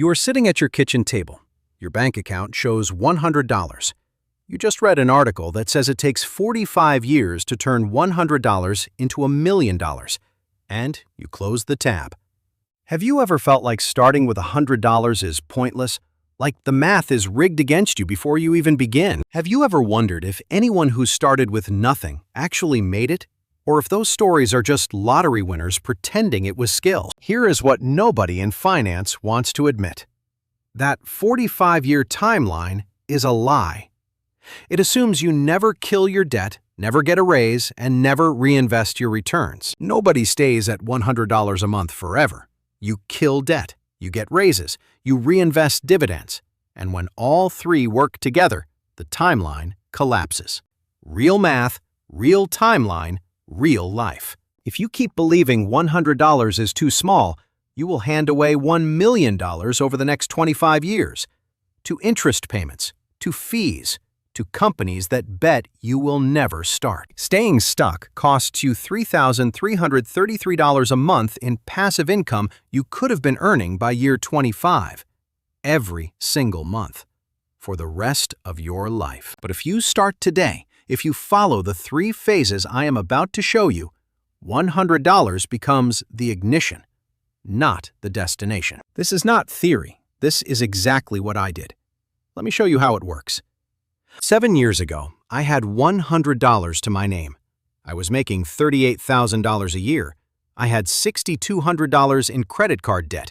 You are sitting at your kitchen table. Your bank account shows $100. You just read an article that says it takes 45 years to turn $100 into $1 million, and you close the tab. Have you ever felt like starting with $100 is pointless? Like the math is rigged against you before you even begin? Have you ever wondered if anyone who started with nothing actually made it? Or if those stories are just lottery winners pretending it was skill? Here is what nobody in finance wants to admit. That 45-year timeline is a lie. It assumes you never kill your debt, never get a raise, and never reinvest your returns. Nobody stays at $100 a month forever. You kill debt, you get raises, you reinvest dividends, and when all three work together, the timeline collapses. Real math, real timeline, real life. If you keep believing $100 is too small, you will hand away $1 million over the next 25 years. To interest payments, to fees, to companies that bet you will never start. Staying stuck costs you $3,333 a month in passive income you could have been earning by year 25, every single month, for the rest of your life. But if you start today, if you follow the 3 phases I am about to show you, $100 becomes the ignition, not the destination. This is not theory. This is exactly what I did. Let me show you how it works. 7 years ago, I had $100 to my name. I was making $38,000 a year. I had $6,200 in credit card debt.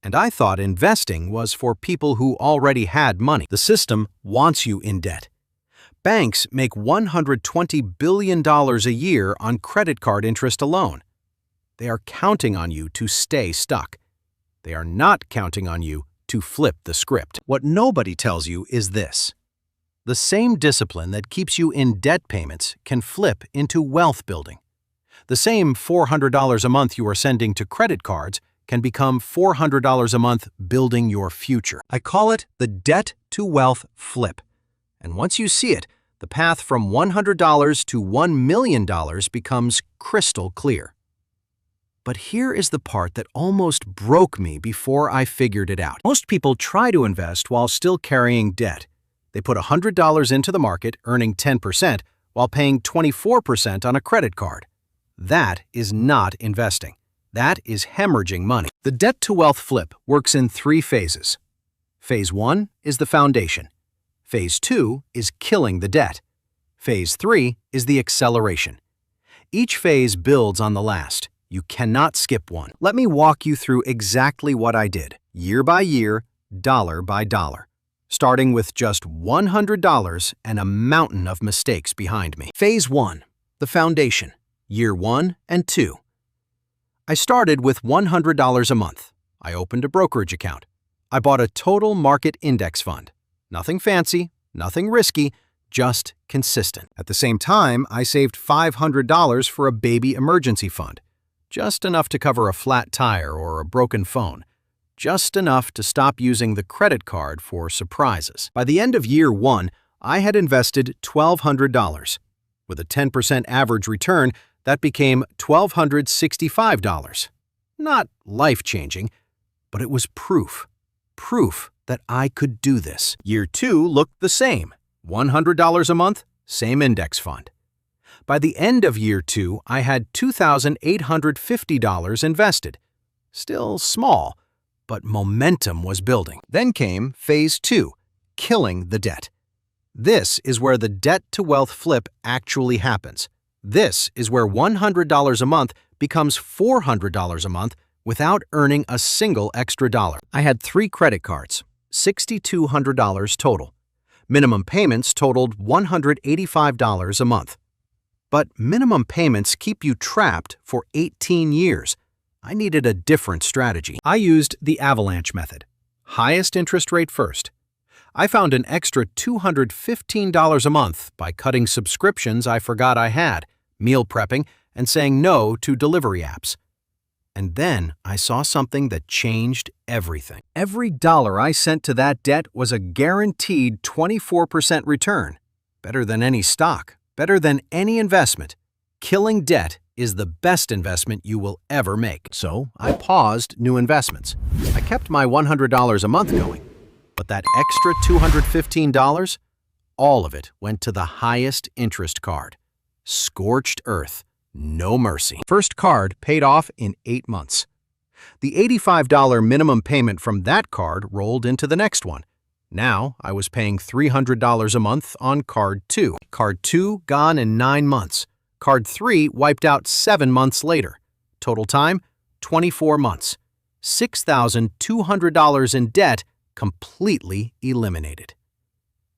And I thought investing was for people who already had money. The system wants you in debt. Banks make $120 billion a year on credit card interest alone. They are counting on you to stay stuck. They are not counting on you to flip the script. What nobody tells you is this. The same discipline that keeps you in debt payments can flip into wealth building. The same $400 a month you are sending to credit cards can become $400 a month building your future. I call it the debt to wealth flip. And once you see it, the path from $100 to $1 million becomes crystal clear. But here is the part that almost broke me before I figured it out. Most people try to invest while still carrying debt. They put $100 into the market, earning 10%, while paying 24% on a credit card. That is not investing. That is hemorrhaging money. The debt-to-wealth flip works in 3 phases. Phase 1 is the foundation. Phase 2 is killing the debt. Phase 3 is the acceleration. Each phase builds on the last. You cannot skip one. Let me walk you through exactly what I did, year by year, dollar by dollar, starting with just $100 and a mountain of mistakes behind me. Phase 1, the foundation, year 1 and 2. I started with $100 a month. I opened a brokerage account. I bought a total market index fund. Nothing fancy, nothing risky, just consistent. At the same time, I saved $500 for a baby emergency fund. Just enough to cover a flat tire or a broken phone. Just enough to stop using the credit card for surprises. By the end of year 1, I had invested $1,200. With a 10% average return, that became $1,265. Not life-changing, but it was proof. Proof that I could do this. Year 2 looked the same. $100 a month, same index fund. By the end of year 2, I had $2,850 invested. Still small, but momentum was building. Then came phase 2, killing the debt. This is where the debt-to-wealth flip actually happens. This is where $100 a month becomes $400 a month without earning a single extra dollar. I had 3 credit cards, $6,200 total. Minimum payments totaled $185 a month. But minimum payments keep you trapped for 18 years. I needed a different strategy. I used the avalanche method. Highest interest rate first. I found an extra $215 a month by cutting subscriptions I forgot I had, meal prepping, and saying no to delivery apps. And then I saw something that changed everything. Every dollar I sent to that debt was a guaranteed 24% return. Better than any stock, better than any investment. Killing debt is the best investment you will ever make. So I paused new investments. I kept my $100 a month going, but that extra $215, all of it went to the highest interest card. Scorched earth, no mercy. First card paid off in 8 months. The $85 minimum payment from that card rolled into the next one. Now I was paying $300 a month on card 2. Card 2 gone in 9 months. Card 3 wiped out 7 months later. Total time, 24 months. $6,200 in debt completely eliminated.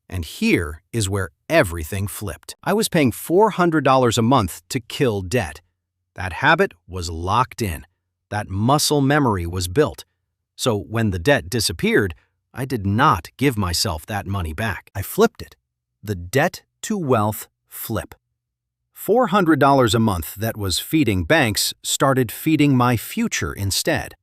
And here is where everything flipped. I was paying $400 a month to kill debt. That habit was locked in. That muscle memory was built. So when the debt disappeared, I did not give myself that money back. I flipped it. The debt to wealth flip. $400 a month that was feeding banks started feeding my future instead.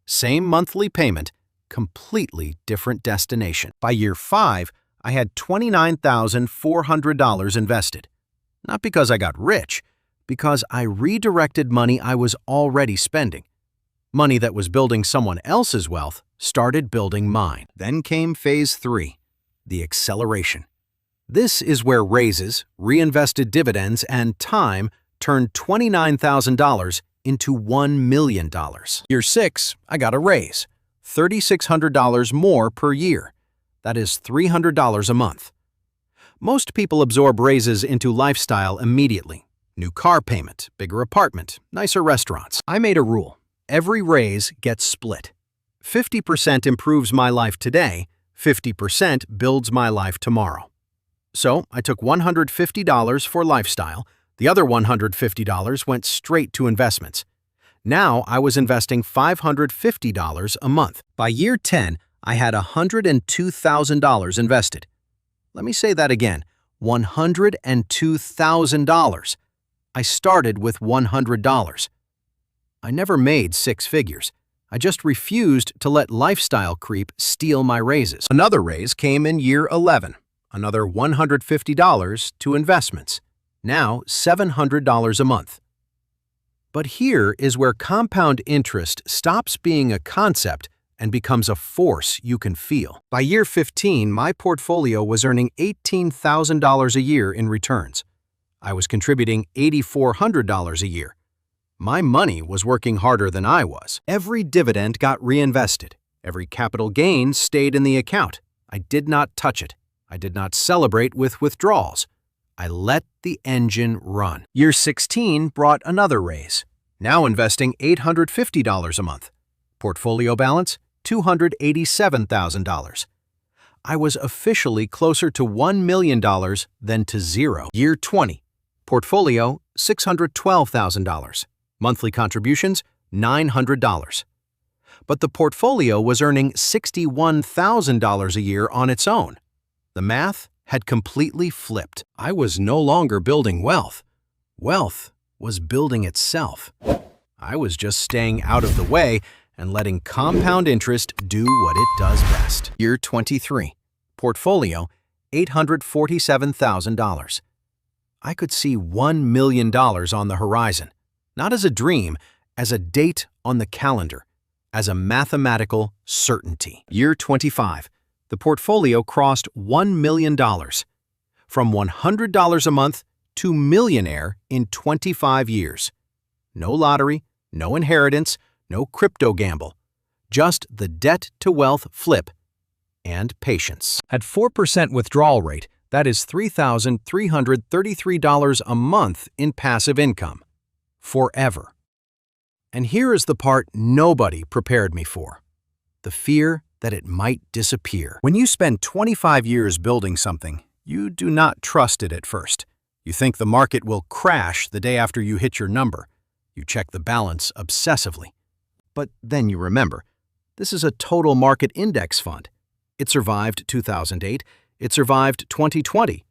Same monthly payment, completely different destination. By year 5, I had $29,400 invested. Not because I got rich, because I redirected money I was already spending. Money that was building someone else's wealth started building mine. Then came phase 3, the acceleration. This is where raises, reinvested dividends, and time turned $29,000 into $1 million. Year 6, I got a raise, $3,600 more per year. That is $300 a month. Most people absorb raises into lifestyle immediately. New car payment, bigger apartment, nicer restaurants. I made a rule. Every raise gets split. 50% improves my life today, 50% builds my life tomorrow. So I took $150 for lifestyle, the other $150 went straight to investments. Now I was investing $550 a month. By year 10, I had $102,000 invested. Let me say that again, $102,000. I started with $100. I never made 6 figures. I just refused to let lifestyle creep steal my raises. Another raise came in year 11, another $150 to investments, now $700 a month. But here is where compound interest stops being a concept and becomes a force you can feel. By year 15, my portfolio was earning $18,000 a year in returns. I was contributing $8,400 a year. My money was working harder than I was. Every dividend got reinvested. Every capital gain stayed in the account. I did not touch it. I did not celebrate with withdrawals. I let the engine run. Year 16 brought another raise. Now investing $850 a month. Portfolio balance, $287,000. I was officially closer to $1 million than to zero. Year 20. Portfolio, $612,000. Monthly contributions, $900. But the portfolio was earning $61,000 a year on its own. The math had completely flipped. I was no longer building wealth. Wealth was building itself. I was just staying out of the way and letting compound interest do what it does best. Year 23. Portfolio, $847,000. I could see $1 million on the horizon. Not as a dream, as a date on the calendar, as a mathematical certainty. Year 25. The portfolio crossed $1 million. From $100 a month to millionaire in 25 years. No lottery, no inheritance, no crypto gamble. Just the debt to wealth flip and patience. At 4% withdrawal rate, that is $3,333 a month in passive income. Forever. And here is the part nobody prepared me for. The fear that it might disappear. When you spend 25 years building something, you do not trust it at first. You think the market will crash the day after you hit your number. You check the balance obsessively. But then you remember, this is a total market index fund. It survived 2008. It survived 2020.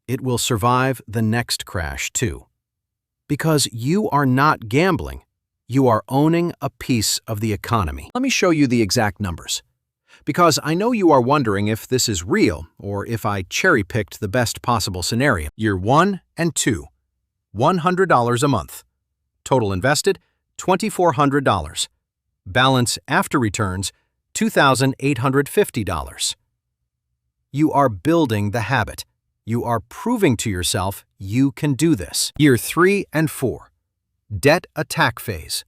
It will survive the next crash too. Because you are not gambling, you are owning a piece of the economy. Let me show you the exact numbers. Because I know you are wondering if this is real or if I cherry-picked the best possible scenario. Year 1 and 2, $100 a month. Total invested, $2,400. Balance after returns, $2,850. You are building the habit. You are proving to yourself you can do this. Year 3 and 4. Debt attack phase.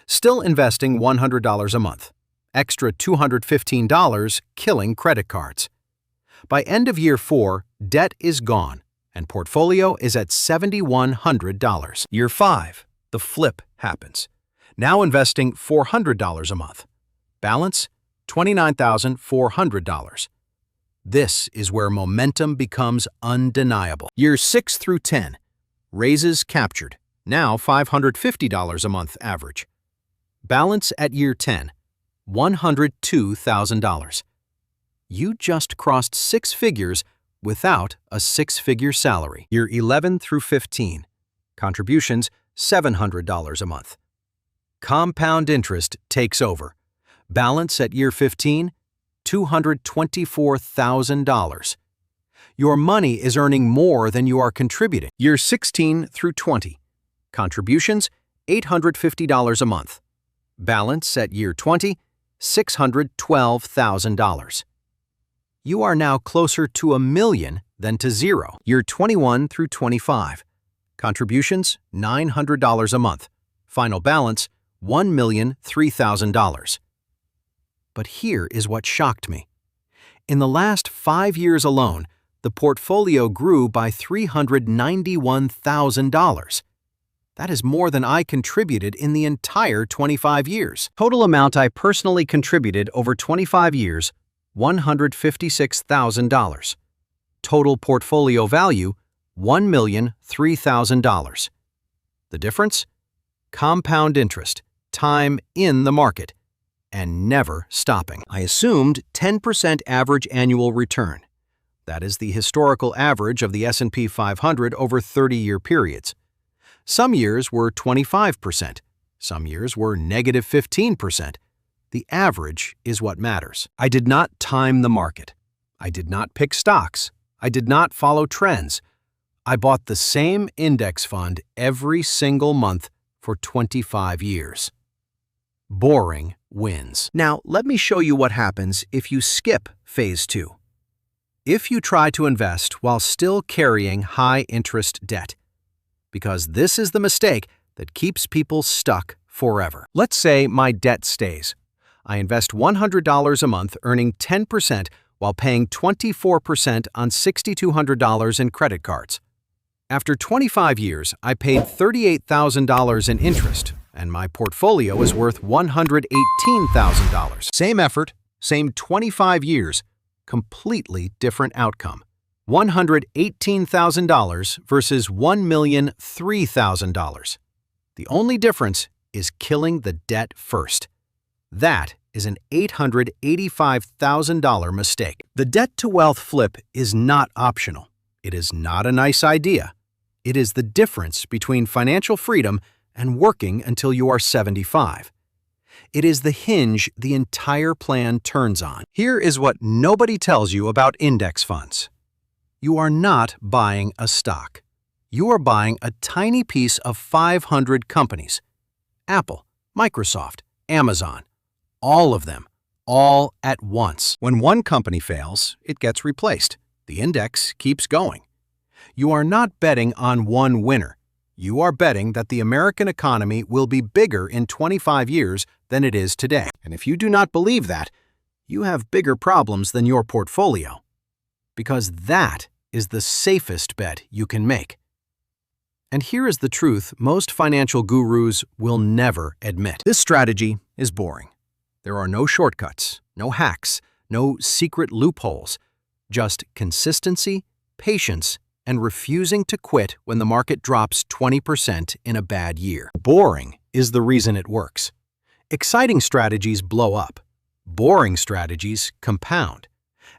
Still investing $100 a month. Extra $215 killing credit cards. By end of year 4, debt is gone and portfolio is at $7,100. Year 5, the flip happens. Now investing $400 a month. Balance, $29,400. This is where momentum becomes undeniable. Years 6 through 10, raises captured. Now $550 a month average. Balance at year 10, $102,000. You just crossed 6 figures without a 6-figure salary. Year 11 through 15, contributions $700 a month. Compound interest takes over. Balance at year 15, $224,000. Your money is earning more than you are contributing. Year 16 through 20, contributions $850 a month. Balance at year 20, $612,000. You are now closer to $1 million than to zero. Year 21 through 25, contributions $900 a month. Final balance $1,003,000. But here is what shocked me. In the last 5 years alone, the portfolio grew by $391,000. That is more than I contributed in the entire 25 years. Total amount I personally contributed over 25 years, $156,000. Total portfolio value, $1,003,000. The difference? Compound interest, time in the market, and never stopping. I assumed 10% average annual return. That is the historical average of the S&P 500 over 30-year periods. Some years were 25%. Some years were negative 15%. The average is what matters. I did not time the market. I did not pick stocks. I did not follow trends. I bought the same index fund every single month for 25 years. Boring wins. Now, let me show you what happens if you skip phase 2. If you try to invest while still carrying high-interest debt, because this is the mistake that keeps people stuck forever. Let's say my debt stays. I invest $100 a month, earning 10% while paying 24% on $6,200 in credit cards. After 25 years, I paid $38,000 in interest, and my portfolio is worth $118,000. Same effort, same 25 years, completely different outcome. $118,000 versus $1,003,000. The only difference is killing the debt first. That is an $885,000 mistake. The debt-to-wealth flip is not optional. It is not a nice idea. It is the difference between financial freedom and working until you are 75. It is the hinge the entire plan turns on. Here is what nobody tells you about index funds. You are not buying a stock. You are buying a tiny piece of 500 companies. Apple, Microsoft, Amazon, all of them, all at once. When one company fails, it gets replaced. The index keeps going. You are not betting on one winner. You are betting that the American economy will be bigger in 25 years than it is today. And if you do not believe that, you have bigger problems than your portfolio. Because that is the safest bet you can make. And here is the truth most financial gurus will never admit. This strategy is boring. There are no shortcuts, no hacks, no secret loopholes, just consistency, patience, and refusing to quit when the market drops 20% in a bad year. Boring is the reason it works. Exciting strategies blow up. Boring strategies compound.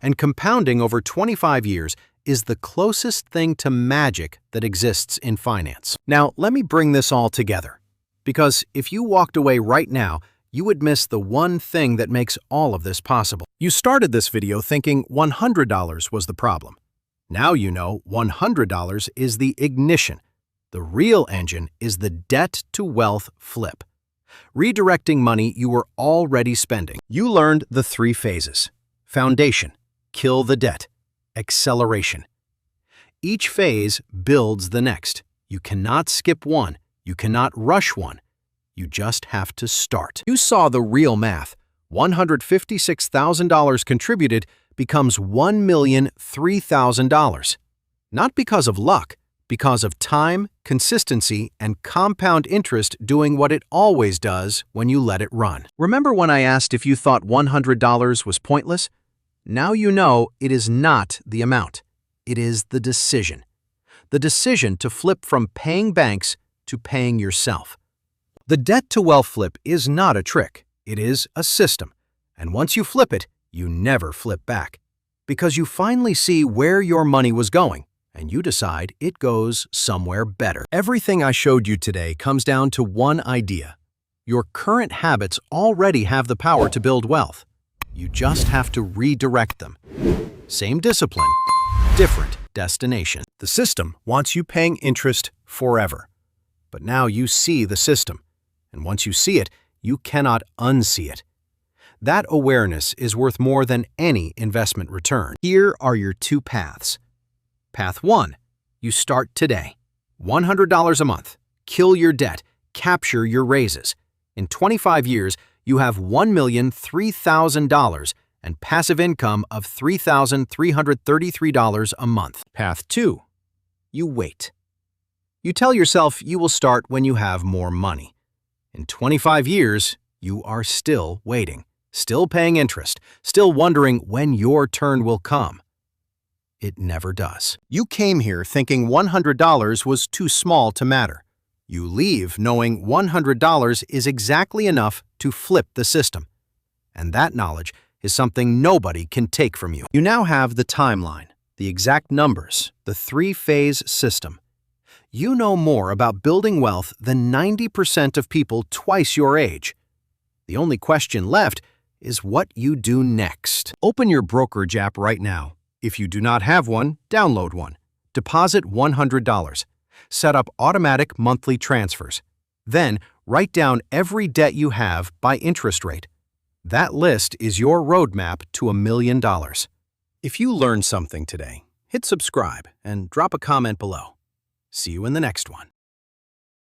And compounding over 25 years is the closest thing to magic that exists in finance. Now, let me bring this all together. Because if you walked away right now, you would miss the one thing that makes all of this possible. You started this video thinking $100 was the problem. Now you know $100 is the ignition. The real engine is the debt-to-wealth flip, redirecting money you were already spending. You learned the 3 phases: foundation, kill the debt, acceleration. Each phase builds the next. You cannot skip one. You cannot rush one. You just have to start. You saw the real math. $156,000 contributed becomes $1,003,000. Not because of luck, because of time, consistency, and compound interest doing what it always does when you let it run. Remember when I asked if you thought $100 was pointless? Now you know it is not the amount. It is the decision. The decision to flip from paying banks to paying yourself. The debt-to-wealth flip is not a trick. It is a system. And once you flip it, you never flip back. Because you finally see where your money was going, and you decide it goes somewhere better. Everything I showed you today comes down to one idea. Your current habits already have the power to build wealth. You just have to redirect them. Same discipline, different destination. The system wants you paying interest forever. But now you see the system, and once you see it, you cannot unsee it. That awareness is worth more than any investment return. Here are your 2 paths. Path 1. You start today. $100 a month. Kill your debt. Capture your raises. In 25 years, you have $1,003,000 and passive income of $3,333 a month. Path 2. You wait. You tell yourself you will start when you have more money. In 25 years, you are still waiting, still paying interest, still wondering when your turn will come. It never does. You came here thinking $100 was too small to matter. You leave knowing $100 is exactly enough to flip the system. And that knowledge is something nobody can take from you. You now have the timeline, the exact numbers, the 3-phase system. You know more about building wealth than 90% of people twice your age. The only question left is what you do next. Open your brokerage app right now. If you do not have one, download one. Deposit $100. Set up automatic monthly transfers. Then, write down every debt you have by interest rate. That list is your roadmap to $1 million. If you learned something today, hit subscribe and drop a comment below. See you in the next one.